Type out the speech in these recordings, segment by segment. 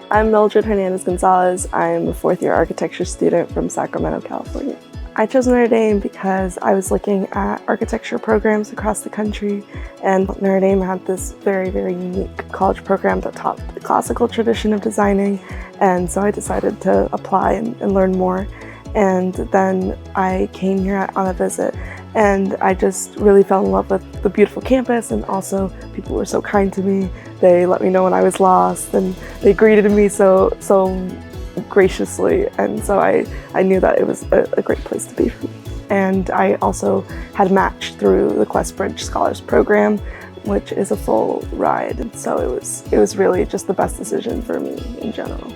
I'm Myldred Hernandez-Gonzalez. I'm a fourth-year architecture student from Sacramento, California. I chose Notre Dame because I was looking at architecture programs across the country, and Notre Dame had this very, very unique college program that taught the classical tradition of designing, and so I decided to apply and learn more. And then I came here on a visit, and I just really fell in love with the beautiful campus, and also people were so kind to me. They let me know when I was lost, and they greeted me so graciously, and so I knew that it was a great place to be for me. And I also had a match through the Questbridge Scholars Program, which is a full ride, and so it was really just the best decision for me in general.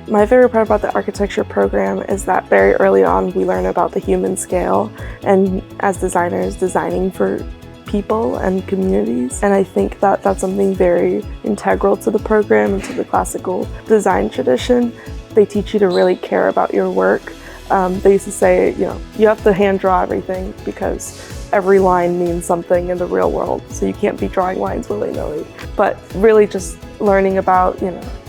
My favorite part about the architecture program is that very early on we learn about the human scale, and as designers, designing for people and communities. And I think that that's something very integral to the program and to the classical design tradition. They teach you to really care about your work. They used to say, you have to hand draw everything because every line means something in the real world, so you can't be drawing lines willy-nilly. But really just learning about,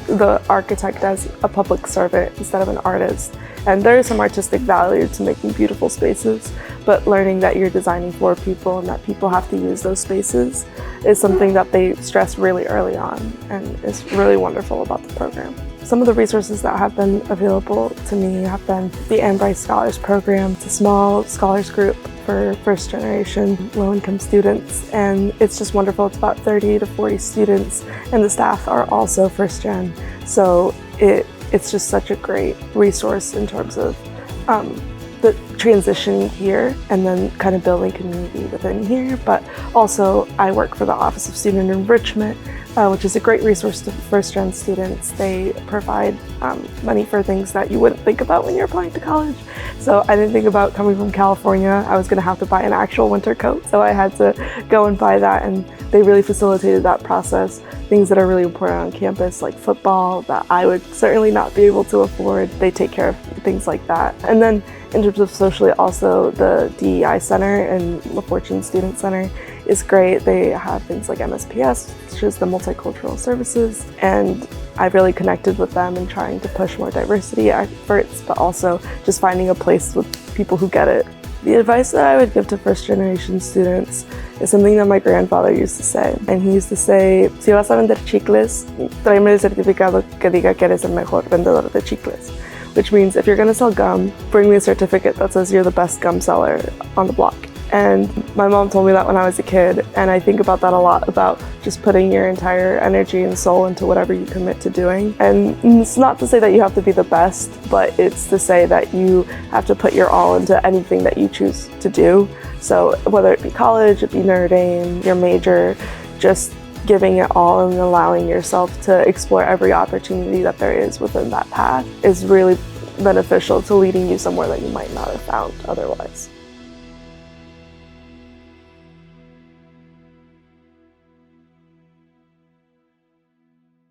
the architect as a public servant instead of an artist. And there is some artistic value to making beautiful spaces, but learning that you're designing for people and that people have to use those spaces is something that they stress really early on, and is really wonderful about the program. Some of the resources that have been available to me have been the AnBryce Scholars Program. It's a small scholars group for first-generation low-income students, and it's just wonderful. It's about 30 to 40 students, and the staff are also first-gen, so it's just such a great resource in terms of the transition here and then kind of building community within here. But also I work for the Office of Student Enrichment, which is a great resource to first-gen students. They provide money for things that you wouldn't think about when you're applying to college. So I didn't think about coming from California. I was going to have to buy an actual winter coat, so I had to go and buy that, and they really facilitated that process. Things that are really important on campus, like football, that I would certainly not be able to afford. They take care of things like that. And then in terms of socially, also the DEI Center and La Fortune Student Center is great. They have things like MSPS, which is the Multicultural Services, and I've really connected with them in trying to push more diversity efforts, but also just finding a place with people who get it. The advice that I would give to first-generation students is something that my grandfather used to say. And he used to say, si vas a vender chicles, tráeme el certificado que diga que eres el mejor vendedor de chicles. Which means if you're going to sell gum, bring me a certificate that says you're the best gum seller on the block. And my mom told me that when I was a kid, and I think about that a lot, about just putting your entire energy and soul into whatever you commit to doing. And it's not to say that you have to be the best, but it's to say that you have to put your all into anything that you choose to do. So whether it be college, it be Notre Dame, your major, just giving it all and allowing yourself to explore every opportunity that there is within that path is really beneficial to leading you somewhere that you might not have found otherwise.